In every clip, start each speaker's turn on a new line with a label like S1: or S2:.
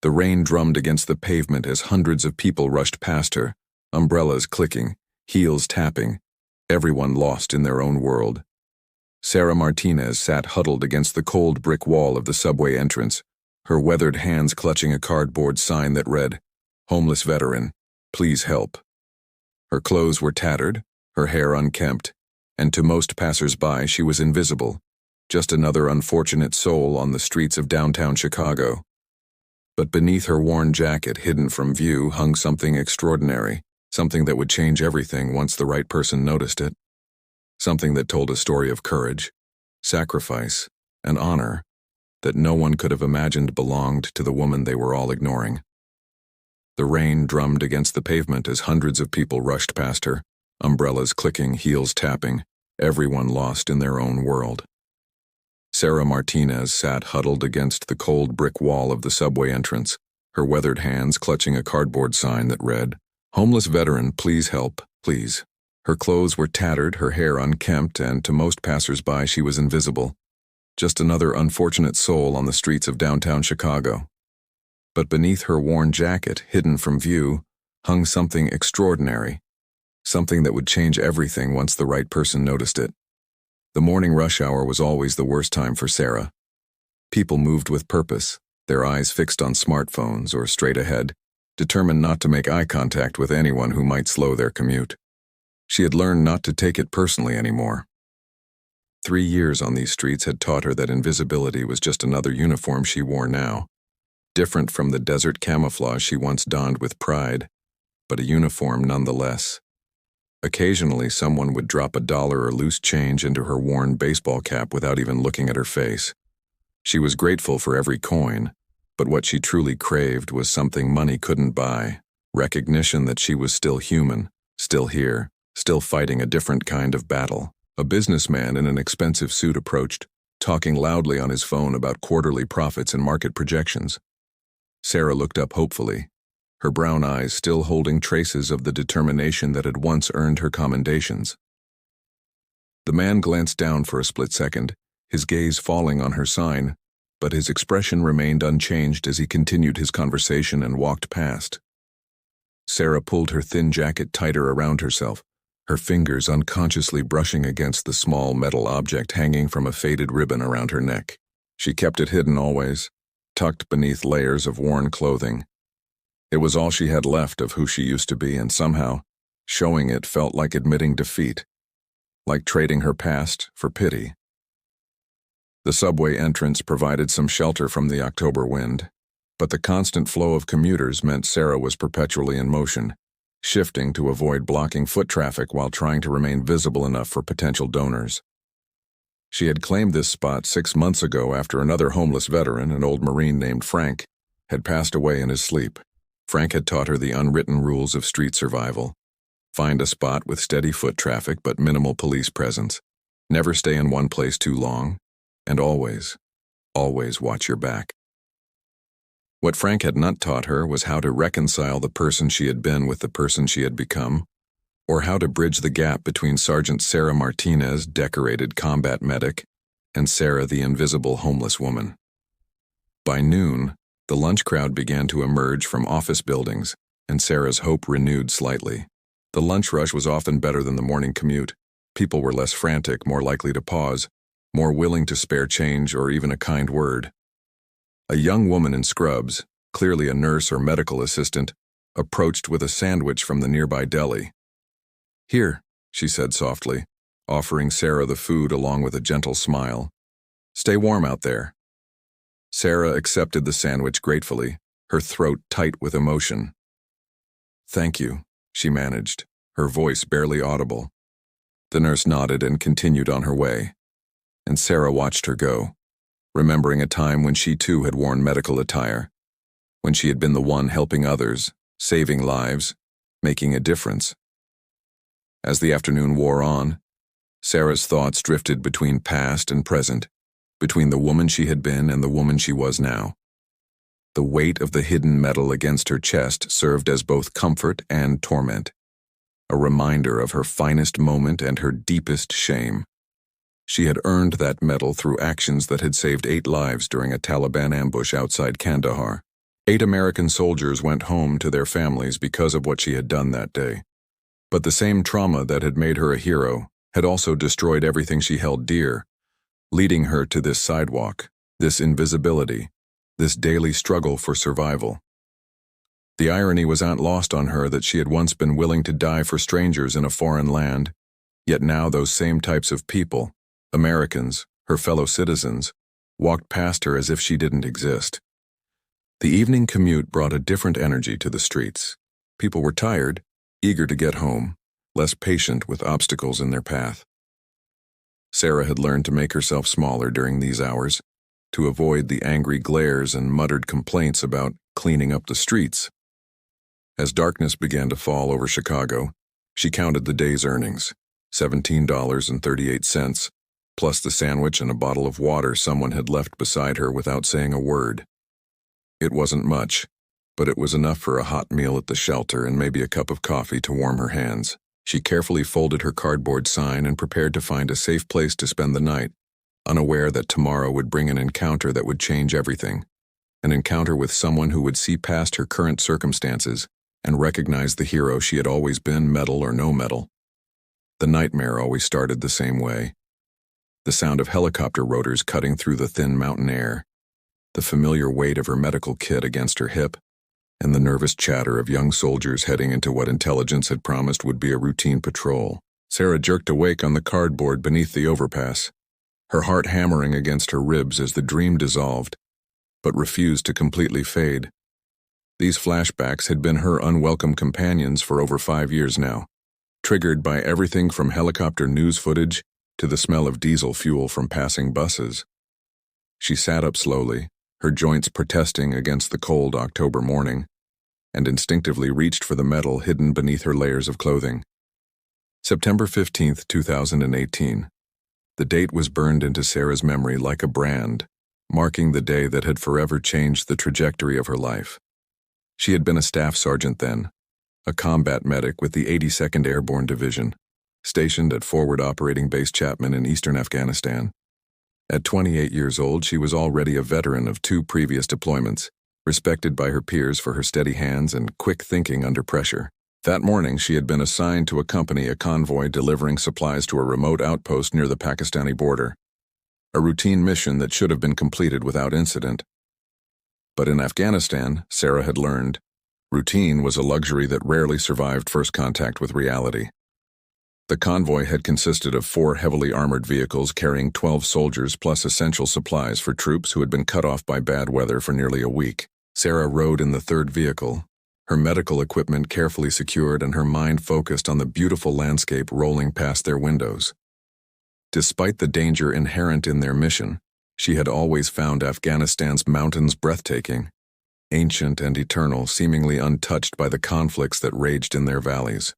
S1: The rain drummed against the pavement as hundreds of people rushed past her, umbrellas clicking, heels tapping, everyone lost in their own world. Sarah Martinez sat huddled against the cold brick wall of the subway entrance, her weathered hands clutching a cardboard sign that read, "Homeless veteran, please help." Her clothes were tattered, her hair unkempt, and to most passers-by she was invisible, just another unfortunate soul on the streets of downtown Chicago. But beneath her worn jacket, hidden from view, hung something extraordinary, something that would change everything once the right person noticed it. Something that told a story of courage, sacrifice, and honor that no one could have imagined belonged to the woman they were all ignoring. The rain drummed against the pavement as hundreds of people rushed past her, umbrellas clicking, heels tapping, everyone lost in their own world. Sarah Martinez sat huddled against the cold brick wall of the subway entrance, her weathered hands clutching a cardboard sign that read, "Homeless veteran, please help, please." Her clothes were tattered, her hair unkempt, and to most passers-by she was invisible, just another unfortunate soul on the streets of downtown Chicago. But beneath her worn jacket, hidden from view, hung something extraordinary, something that would change everything once the right person noticed it. The morning rush hour was always the worst time for Sarah. People moved with purpose, their eyes fixed on smartphones or straight ahead, determined not to make eye contact with anyone who might slow their commute. She had learned not to take it personally anymore. 3 years on these streets had taught her that invisibility was just another uniform she wore now, different from the desert camouflage she once donned with pride, but a uniform nonetheless. Occasionally, someone would drop $1 or loose change into her worn baseball cap without even looking at her face. She was grateful for every coin, but what she truly craved was something money couldn't buy, recognition that she was still human, still here, still fighting a different kind of battle. A businessman in an expensive suit approached, talking loudly on his phone about quarterly profits and market projections. Sarah looked up hopefully, her brown eyes still holding traces of the determination that had once earned her commendations. The man glanced down for a split second, his gaze falling on her sign, but his expression remained unchanged as he continued his conversation and walked past. Sarah pulled her thin jacket tighter around herself, her fingers unconsciously brushing against the small metal object hanging from a faded ribbon around her neck. She kept it hidden always, tucked beneath layers of worn clothing. It was all she had left of who she used to be, and somehow, showing it felt like admitting defeat, like trading her past for pity. The subway entrance provided some shelter from the October wind, but the constant flow of commuters meant Sarah was perpetually in motion, shifting to avoid blocking foot traffic while trying to remain visible enough for potential donors. She had claimed this spot 6 months ago after another homeless veteran, an old Marine named Frank, had passed away in his sleep. Frank had taught her the unwritten rules of street survival. Find a spot with steady foot traffic but minimal police presence. Never stay in one place too long. And always, always watch your back. What Frank had not taught her was how to reconcile the person she had been with the person she had become, or how to bridge the gap between Sergeant Sarah Martinez, decorated combat medic, and Sarah, the invisible homeless woman. By noon, the lunch crowd began to emerge from office buildings, and Sarah's hope renewed slightly. The lunch rush was often better than the morning commute. People were less frantic, more likely to pause, more willing to spare change or even a kind word. A young woman in scrubs, clearly a nurse or medical assistant, approached with a sandwich from the nearby deli. "Here," she said softly, offering Sarah the food along with a gentle smile. "Stay warm out there." Sarah accepted the sandwich gratefully, her throat tight with emotion. "Thank you," she managed, her voice barely audible. The nurse nodded and continued on her way, and Sarah watched her go, remembering a time when she too had worn medical attire, when she had been the one helping others, saving lives, making a difference. As the afternoon wore on, Sarah's thoughts drifted between past and present, between the woman she had been and the woman she was now. The weight of the hidden metal against her chest served as both comfort and torment, a reminder of her finest moment and her deepest shame. She had earned that medal through actions that had saved 8 lives during a Taliban ambush outside Kandahar, 8 American soldiers went home to their families because of what she had done that day. But the same trauma that had made her a hero had also destroyed everything she held dear, leading her to this sidewalk, this invisibility, this daily struggle for survival. The irony was not lost on her that she had once been willing to die for strangers in a foreign land, yet now those same types of people, Americans, her fellow citizens, walked past her as if she didn't exist. The evening commute brought a different energy to the streets. People were tired, eager to get home, less patient with obstacles in their path. Sarah had learned to make herself smaller during these hours, to avoid the angry glares and muttered complaints about cleaning up the streets. As darkness began to fall over Chicago, she counted the day's earnings, $17.38, plus the sandwich and a bottle of water someone had left beside her without saying a word. It wasn't much, but it was enough for a hot meal at the shelter and maybe a cup of coffee to warm her hands. She carefully folded her cardboard sign and prepared to find a safe place to spend the night, unaware that tomorrow would bring an encounter that would change everything, an encounter with someone who would see past her current circumstances and recognize the hero she had always been, medal or no medal. The nightmare always started the same way. The sound of helicopter rotors cutting through the thin mountain air, the familiar weight of her medical kit against her hip, and the nervous chatter of young soldiers heading into what intelligence had promised would be a routine patrol. Sarah jerked awake on the cardboard beneath the overpass, her heart hammering against her ribs as the dream dissolved, but refused to completely fade. These flashbacks had been her unwelcome companions for over 5 years now, triggered by everything from helicopter news footage to the smell of diesel fuel from passing buses. She sat up slowly, her joints protesting against the cold October morning, and instinctively reached for the metal hidden beneath her layers of clothing. September 15, 2018. The date was burned into Sarah's memory like a brand, marking the day that had forever changed the trajectory of her life. She had been a staff sergeant then, a combat medic with the 82nd Airborne Division, stationed at Forward Operating Base Chapman in eastern Afghanistan. At 28 years old, she was already a veteran of 2 previous deployments, respected by her peers for her steady hands and quick thinking under pressure. That morning, she had been assigned to accompany a convoy delivering supplies to a remote outpost near the Pakistani border, a routine mission that should have been completed without incident. But in Afghanistan, Sarah had learned, routine was a luxury that rarely survived first contact with reality. The convoy had consisted of 4 heavily armored vehicles carrying 12 soldiers plus essential supplies for troops who had been cut off by bad weather for nearly a week. Sarah rode in the 3rd vehicle, her medical equipment carefully secured and her mind focused on the beautiful landscape rolling past their windows. Despite the danger inherent in their mission, she had always found Afghanistan's mountains breathtaking, ancient and eternal, seemingly untouched by the conflicts that raged in their valleys.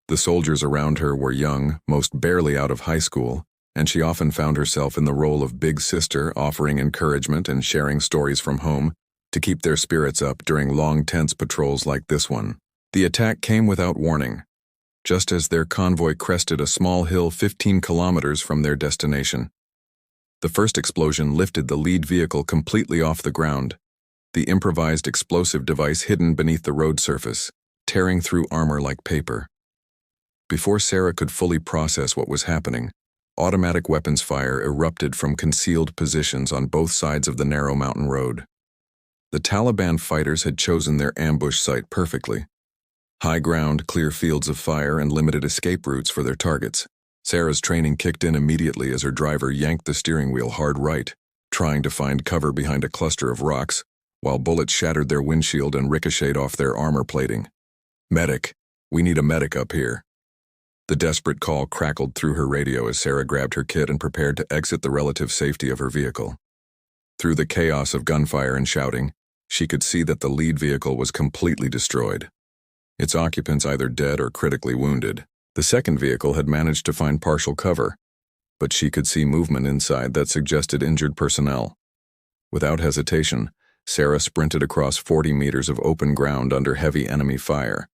S1: The soldiers around her were young, most barely out of high school, and she often found herself in the role of big sister, offering encouragement and sharing stories from home to keep their spirits up during long, tense patrols like this one. The attack came without warning, just as their convoy crested a small hill 15 kilometers from their destination. The first explosion lifted the lead vehicle completely off the ground, the improvised explosive device hidden beneath the road surface, tearing through armor like paper. Before Sarah could fully process what was happening, automatic weapons fire erupted from concealed positions on both sides of the narrow mountain road. The Taliban fighters had chosen their ambush site perfectly. High ground, clear fields of fire, and limited escape routes for their targets. Sarah's training kicked in immediately as her driver yanked the steering wheel hard right, trying to find cover behind a cluster of rocks, while bullets shattered their windshield and ricocheted off their armor plating. "Medic, we need a medic up here." The desperate call crackled through her radio as Sarah grabbed her kit and prepared to exit the relative safety of her vehicle. Through the chaos of gunfire and shouting, she could see that the lead vehicle was completely destroyed, its occupants either dead or critically wounded. The second vehicle had managed to find partial cover, but she could see movement inside that suggested injured personnel. Without hesitation, Sarah sprinted across 40 meters of open ground under heavy enemy fire,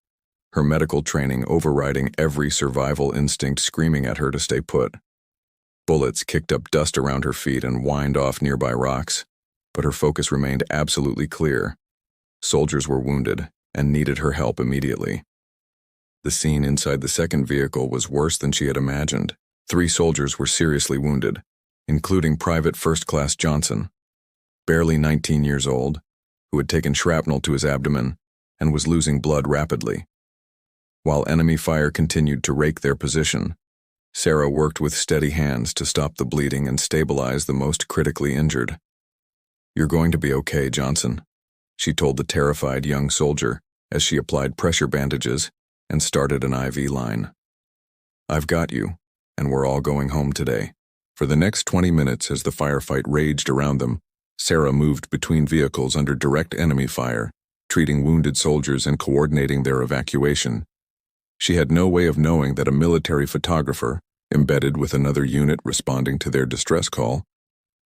S1: her medical training overriding every survival instinct screaming at her to stay put. Bullets kicked up dust around her feet and whined off nearby rocks, but her focus remained absolutely clear, Soldiers were wounded and needed her help immediately. The scene inside the second vehicle was worse than she had imagined. 3 soldiers were seriously wounded, including Private First Class Johnson, barely 19 years old, who had taken shrapnel to his abdomen and was losing blood rapidly. While enemy fire continued to rake their position, Sarah worked with steady hands to stop the bleeding and stabilize the most critically injured. "You're going to be okay, Johnson," she told the terrified young soldier as she applied pressure bandages and started an IV line. "I've got you, and we're all going home today." For the next 20 minutes as the firefight raged around them, Sarah moved between vehicles under direct enemy fire, treating wounded soldiers and coordinating their evacuation. She had no way of knowing that a military photographer, embedded with another unit responding to their distress call,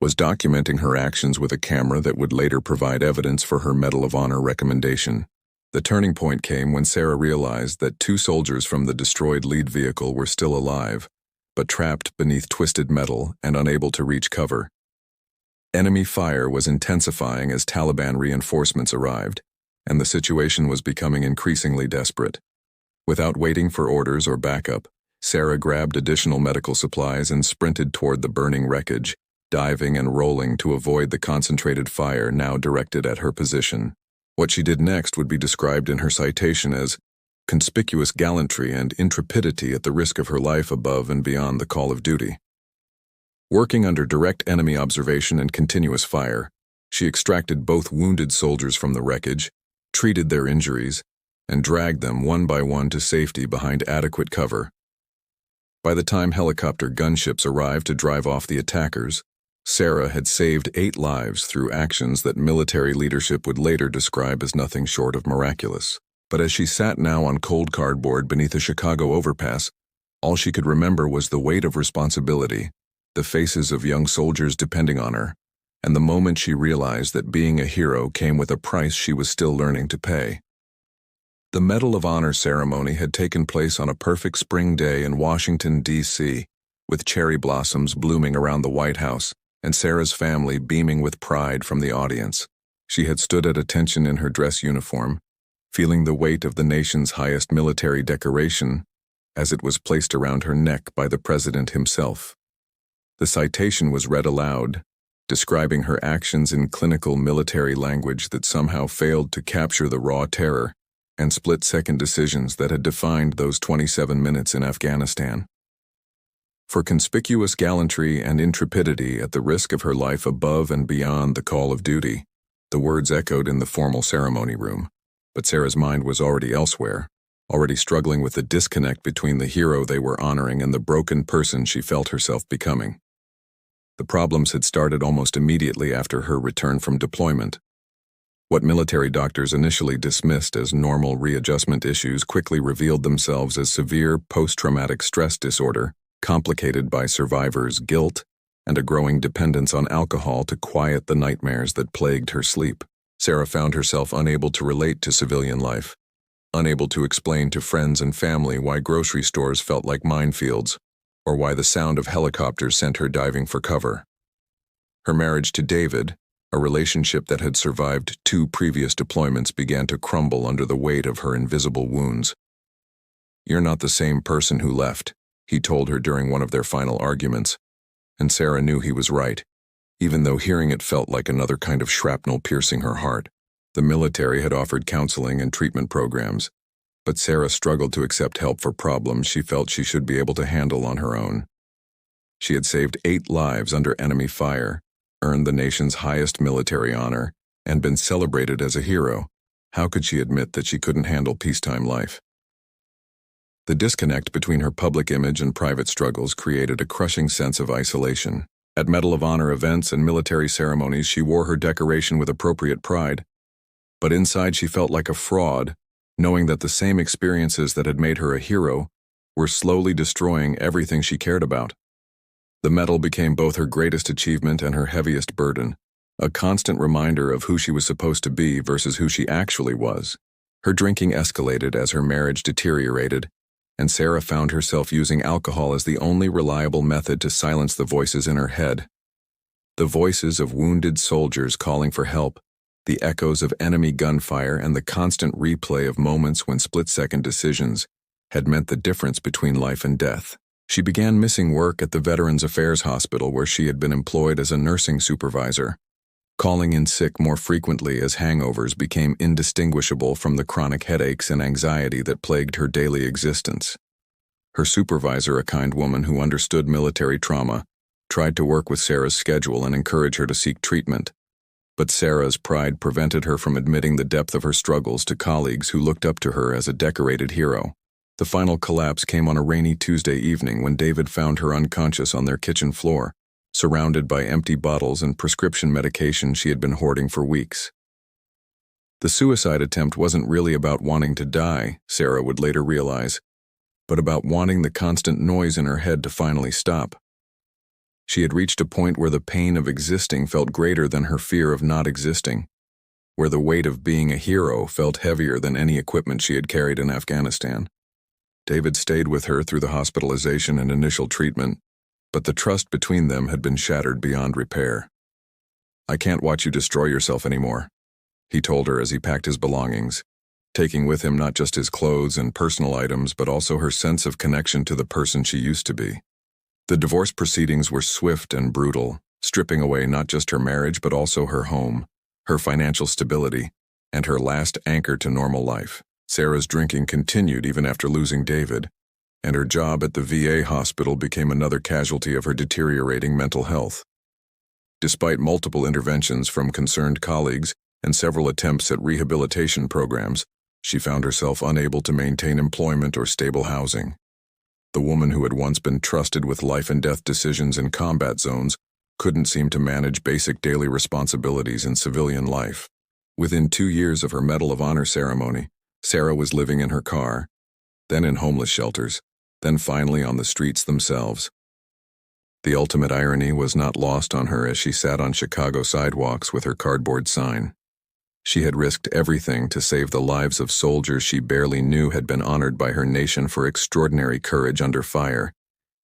S1: was documenting her actions with a camera that would later provide evidence for her Medal of Honor recommendation. The turning point came when Sarah realized that 2 soldiers from the destroyed lead vehicle were still alive, but trapped beneath twisted metal and unable to reach cover. Enemy fire was intensifying as Taliban reinforcements arrived, and the situation was becoming increasingly desperate. Without waiting for orders or backup, Sarah grabbed additional medical supplies and sprinted toward the burning wreckage, diving and rolling to avoid the concentrated fire now directed at her position. What she did next would be described in her citation as conspicuous gallantry and intrepidity at the risk of her life above and beyond the call of duty. Working under direct enemy observation and continuous fire, she extracted both wounded soldiers from the wreckage, treated their injuries, and dragged them one by one to safety behind adequate cover. By the time helicopter gunships arrived to drive off the attackers, Sarah had saved 8 lives through actions that military leadership would later describe as nothing short of miraculous. But as she sat now on cold cardboard beneath a Chicago overpass, all she could remember was the weight of responsibility, the faces of young soldiers depending on her, and the moment she realized that being a hero came with a price she was still learning to pay. The Medal of Honor ceremony had taken place on a perfect spring day in Washington, D.C., with cherry blossoms blooming around the White House and Sarah's family beaming with pride from the audience. She had stood at attention in her dress uniform, feeling the weight of the nation's highest military decoration as it was placed around her neck by the president himself. The citation was read aloud, describing her actions in clinical military language that somehow failed to capture the raw terror and split-second decisions that had defined those 27 minutes in Afghanistan. For conspicuous gallantry and intrepidity at the risk of her life above and beyond the call of duty, the words echoed in the formal ceremony room, but Sarah's mind was already elsewhere, already struggling with the disconnect between the hero they were honoring and the broken person she felt herself becoming. The problems had started almost immediately after her return from deployment. What military doctors initially dismissed as normal readjustment issues quickly revealed themselves as severe post-traumatic stress disorder, complicated by survivors' guilt and a growing dependence on alcohol to quiet the nightmares that plagued her sleep. Sarah found herself unable to relate to civilian life, unable to explain to friends and family why grocery stores felt like minefields, or why the sound of helicopters sent her diving for cover. Her marriage to David, a relationship that had survived 2 previous deployments, began to crumble under the weight of her invisible wounds. "You're not the same person who left," he told her during one of their final arguments, and Sarah knew he was right, even though hearing it felt like another kind of shrapnel piercing her heart. The military had offered counseling and treatment programs, but Sarah struggled to accept help for problems she felt she should be able to handle on her own. She had saved 8 lives under enemy fire, earned the nation's highest military honor, and been celebrated as a hero. How could she admit that she couldn't handle peacetime life? The disconnect between her public image and private struggles created a crushing sense of isolation. At Medal of Honor events and military ceremonies, she wore her decoration with appropriate pride, but inside she felt like a fraud, knowing that the same experiences that had made her a hero were slowly destroying everything she cared about. The medal became both her greatest achievement and her heaviest burden, a constant reminder of who she was supposed to be versus who she actually was. Her drinking escalated as her marriage deteriorated, and Sarah found herself using alcohol as the only reliable method to silence the voices in her head. The voices of wounded soldiers calling for help, The echoes of enemy gunfire and the constant replay of moments when split-second decisions had meant the difference between life and death. She began missing work at the Veterans Affairs Hospital where she had been employed as a nursing supervisor, calling in sick more frequently as hangovers became indistinguishable from the chronic headaches and anxiety that plagued her daily existence. Her supervisor, a kind woman who understood military trauma, tried to work with Sarah's schedule and encourage her to seek treatment. But Sarah's pride prevented her from admitting the depth of her struggles to colleagues who looked up to her as a decorated hero. The final collapse came on a rainy Tuesday evening when David found her unconscious on their kitchen floor, surrounded by empty bottles and prescription medication she had been hoarding for weeks. The suicide attempt wasn't really about wanting to die, Sarah would later realize, but about wanting the constant noise in her head to finally stop. She had reached a point where the pain of existing felt greater than her fear of not existing, where the weight of being a hero felt heavier than any equipment she had carried in Afghanistan. David stayed with her through the hospitalization and initial treatment, but the trust between them had been shattered beyond repair. "I can't watch you destroy yourself anymore," he told her as he packed his belongings, taking with him not just his clothes and personal items but also her sense of connection to the person she used to be. The divorce proceedings were swift and brutal, stripping away not just her marriage but also her home, her financial stability, and her last anchor to normal life. Sarah's drinking continued even after losing David, and her job at the VA hospital became another casualty of her deteriorating mental health. Despite multiple interventions from concerned colleagues and several attempts at rehabilitation programs, she found herself unable to maintain employment or stable housing. The woman who had once been trusted with life and death decisions in combat zones couldn't seem to manage basic daily responsibilities in civilian life. Within 2 years of her Medal of Honor ceremony, Sarah was living in her car, then in homeless shelters, then finally on the streets themselves. The ultimate irony was not lost on her as she sat on Chicago sidewalks with her cardboard sign. She had risked everything to save the lives of soldiers she barely knew had been honored by her nation for extraordinary courage under fire,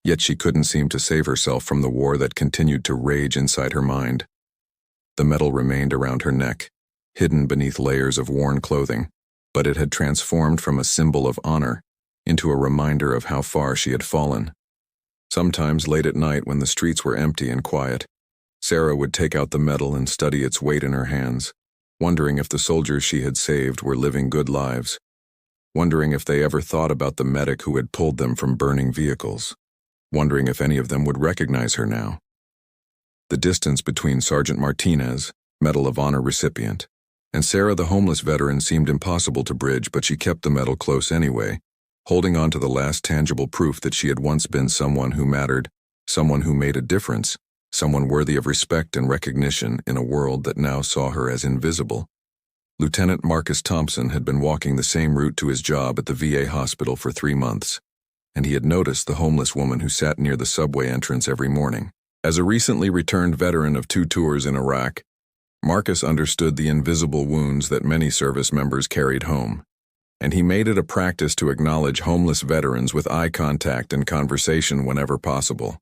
S1: yet she couldn't seem to save herself from the war that continued to rage inside her mind. The medal remained around her neck, hidden beneath layers of worn clothing, but it had transformed from a symbol of honor into a reminder of how far she had fallen. Sometimes late at night when the streets were empty and quiet, Sarah would take out the medal and study its weight in her hands, wondering if the soldiers she had saved were living good lives, wondering if they ever thought about the medic who had pulled them from burning vehicles, wondering if any of them would recognize her now. The distance between Sergeant Martinez, Medal of Honor recipient, and Sarah the homeless veteran seemed impossible to bridge, but she kept the medal close anyway, holding on to the last tangible proof that she had once been someone who mattered, someone who made a difference, someone worthy of respect and recognition in a world that now saw her as invisible. Lieutenant Marcus Thompson had been walking the same route to his job at the VA hospital for 3 months, and he had noticed the homeless woman who sat near the subway entrance every morning. As a recently returned veteran of 2 tours in Iraq, Marcus understood the invisible wounds that many service members carried home, and he made it a practice to acknowledge homeless veterans with eye contact and conversation whenever possible.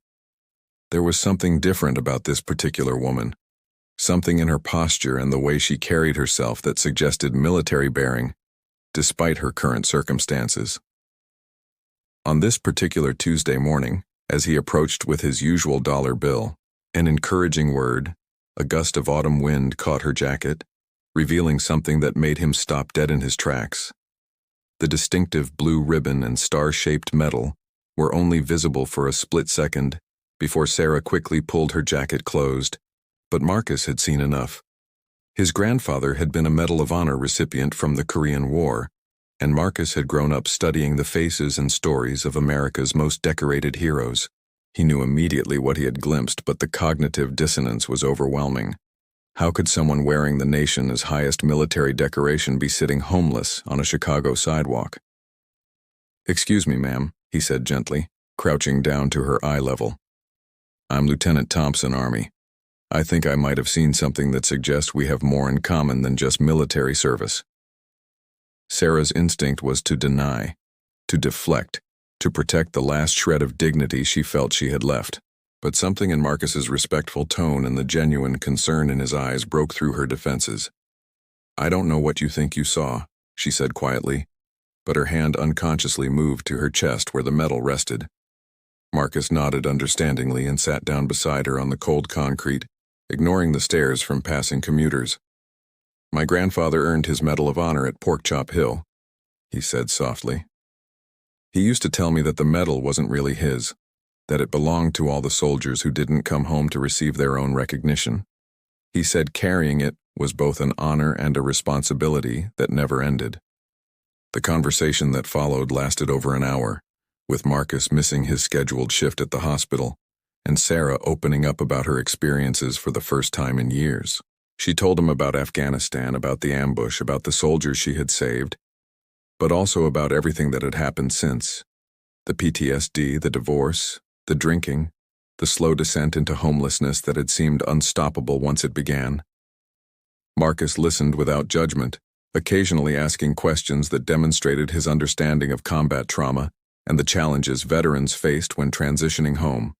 S1: There was something different about this particular woman, something in her posture and the way she carried herself that suggested military bearing, despite her current circumstances. On this particular Tuesday morning, as he approached with his usual dollar bill, an encouraging word, a gust of autumn wind caught her jacket, revealing something that made him stop dead in his tracks. The distinctive blue ribbon and star-shaped medal were only visible for a split second before Sarah quickly pulled her jacket closed, but Marcus had seen enough. His grandfather had been a Medal of Honor recipient from the Korean War, and Marcus had grown up studying the faces and stories of America's most decorated heroes. He knew immediately what he had glimpsed, but the cognitive dissonance was overwhelming. How could someone wearing the nation's highest military decoration be sitting homeless on a Chicago sidewalk? "Excuse me, ma'am," he said gently, crouching down to her eye level. "I'm Lieutenant Thompson, Army. I think I might have seen something that suggests we have more in common than just military service." Sarah's instinct was to deny, to deflect, to protect the last shred of dignity she felt she had left. But something in Marcus's respectful tone and the genuine concern in his eyes broke through her defenses. "I don't know what you think you saw," she said quietly, but her hand unconsciously moved to her chest where the medal rested. Marcus nodded understandingly and sat down beside her on the cold concrete, ignoring the stares from passing commuters. "My grandfather earned his Medal of Honor at Porkchop Hill," he said softly. "He used to tell me that the medal wasn't really his, that it belonged to all the soldiers who didn't come home to receive their own recognition. He said carrying it was both an honor and a responsibility that never ended." The conversation that followed lasted over an hour, with Marcus missing his scheduled shift at the hospital, and Sarah opening up about her experiences for the first time in years. She told him about Afghanistan, about the ambush, about the soldiers she had saved, but also about everything that had happened since. The PTSD, the divorce, the drinking, the slow descent into homelessness that had seemed unstoppable once it began. Marcus listened without judgment, occasionally asking questions that demonstrated his understanding of combat trauma and the challenges veterans faced when transitioning home.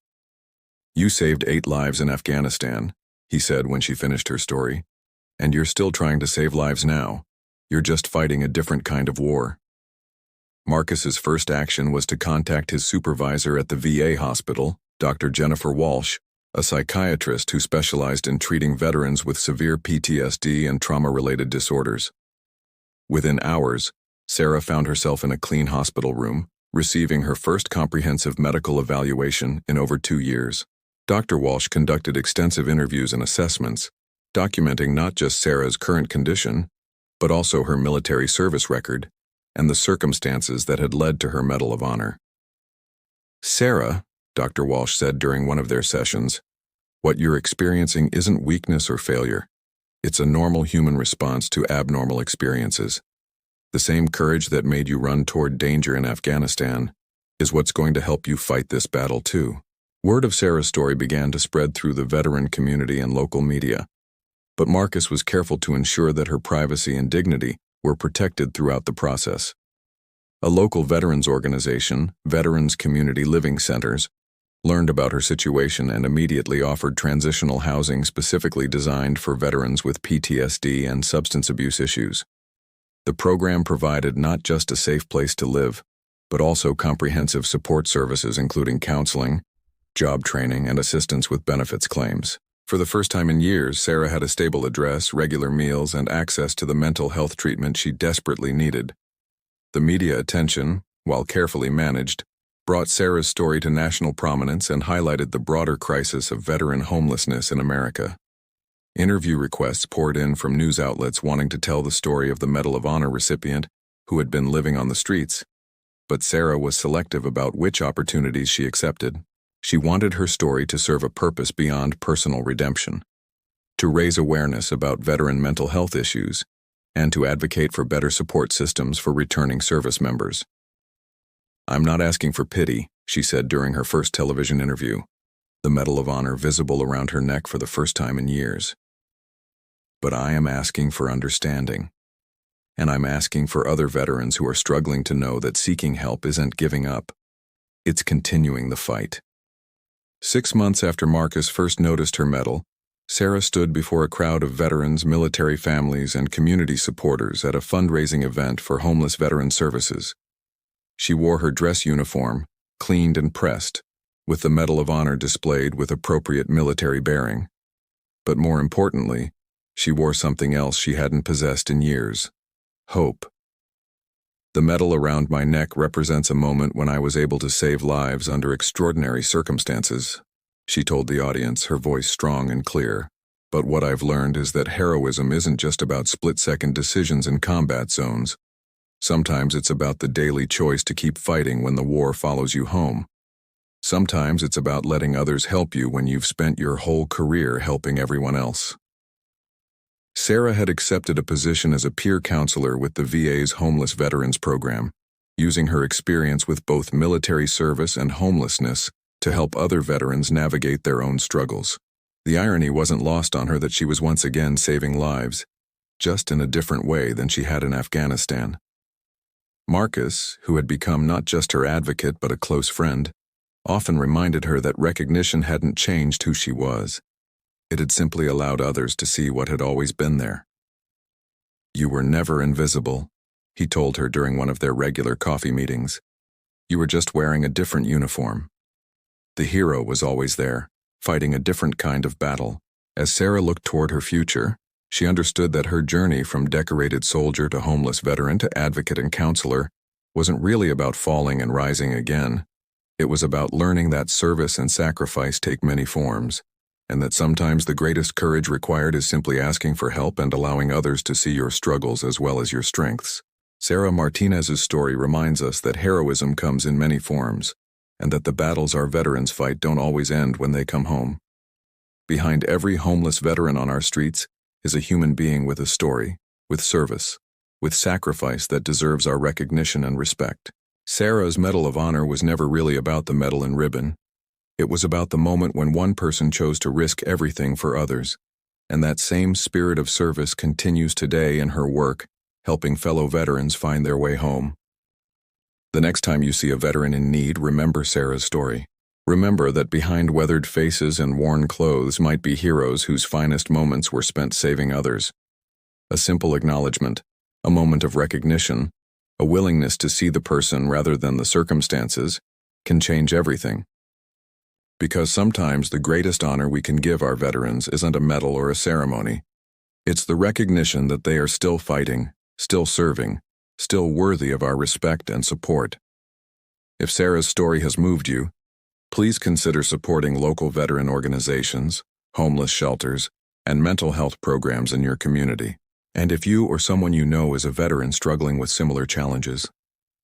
S1: "You saved 8 lives in Afghanistan," he said when she finished her story, "and you're still trying to save lives now. You're just fighting a different kind of war." Marcus's first action was to contact his supervisor at the VA hospital, Dr. Jennifer Walsh, a psychiatrist who specialized in treating veterans with severe PTSD and trauma-related disorders. Within hours, Sarah found herself in a clean hospital room, receiving her first comprehensive medical evaluation in over 2 years. Dr. Walsh conducted extensive interviews and assessments, documenting not just Sarah's current condition, but also her military service record and the circumstances that had led to her Medal of Honor. "Sarah," Dr. Walsh said during one of their sessions, "what you're experiencing isn't weakness or failure. It's a normal human response to abnormal experiences. The same courage that made you run toward danger in Afghanistan is what's going to help you fight this battle too." Word of Sarah's story began to spread through the veteran community and local media, but Marcus was careful to ensure that her privacy and dignity were protected throughout the process. A local veterans organization, Veterans Community Living Centers, learned about her situation and immediately offered transitional housing specifically designed for veterans with PTSD and substance abuse issues. The program provided not just a safe place to live, but also comprehensive support services including counseling, job training, and assistance with benefits claims. For the first time in years, Sarah had a stable address, regular meals, and access to the mental health treatment she desperately needed. The media attention, while carefully managed, brought Sarah's story to national prominence and highlighted the broader crisis of veteran homelessness in America. Interview requests poured in from news outlets wanting to tell the story of the Medal of Honor recipient who had been living on the streets. But Sarah was selective about which opportunities she accepted. She wanted her story to serve a purpose beyond personal redemption, to raise awareness about veteran mental health issues, and to advocate for better support systems for returning service members. "I'm not asking for pity," she said during her first television interview, the Medal of Honor visible around her neck for the first time in years. "But I am asking for understanding. And I'm asking for other veterans who are struggling to know that seeking help isn't giving up. It's continuing the fight." 6 months after Marcus first noticed her medal, Sarah stood before a crowd of veterans, military families, and community supporters at a fundraising event for homeless veteran services. She wore her dress uniform, cleaned and pressed, with the Medal of Honor displayed with appropriate military bearing. But more importantly, she wore something else she hadn't possessed in years: hope. "The medal around my neck represents a moment when I was able to save lives under extraordinary circumstances," she told the audience, her voice strong and clear. "But what I've learned is that heroism isn't just about split-second decisions in combat zones. Sometimes it's about the daily choice to keep fighting when the war follows you home. Sometimes it's about letting others help you when you've spent your whole career helping everyone else." Sarah had accepted a position as a peer counselor with the VA's Homeless Veterans Program, using her experience with both military service and homelessness to help other veterans navigate their own struggles. The irony wasn't lost on her that she was once again saving lives, just in a different way than she had in Afghanistan. Marcus, who had become not just her advocate but a close friend, often reminded her that recognition hadn't changed who she was. It had simply allowed others to see what had always been there. "You were never invisible," he told her during one of their regular coffee meetings. "You were just wearing a different uniform." The hero was always there, fighting a different kind of battle. As Sarah looked toward her future, she understood that her journey from decorated soldier to homeless veteran to advocate and counselor wasn't really about falling and rising again. It was about learning that service and sacrifice take many forms, and that sometimes the greatest courage required is simply asking for help and allowing others to see your struggles as well as your strengths. Sarah Martinez's story reminds us that heroism comes in many forms, and that the battles our veterans fight don't always end when they come home. Behind every homeless veteran on our streets is a human being with a story, with service, with sacrifice that deserves our recognition and respect. Sarah's Medal of Honor was never really about the medal and ribbon. It was about the moment when one person chose to risk everything for others, and that same spirit of service continues today in her work, helping fellow veterans find their way home. The next time you see a veteran in need, remember Sarah's story. Remember that behind weathered faces and worn clothes might be heroes whose finest moments were spent saving others. A simple acknowledgement, a moment of recognition, a willingness to see the person rather than the circumstances, can change everything. Because sometimes the greatest honor we can give our veterans isn't a medal or a ceremony. It's the recognition that they are still fighting, still serving, still worthy of our respect and support. If Sarah's story has moved you, please consider supporting local veteran organizations, homeless shelters, and mental health programs in your community. And if you or someone you know is a veteran struggling with similar challenges,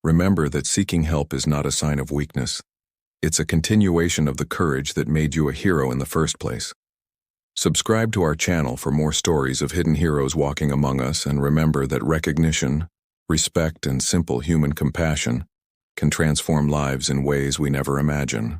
S1: remember that seeking help is not a sign of weakness. It's a continuation of the courage that made you a hero in the first place. Subscribe to our channel for more stories of hidden heroes walking among us, and remember that recognition, respect, and simple human compassion can transform lives in ways we never imagine.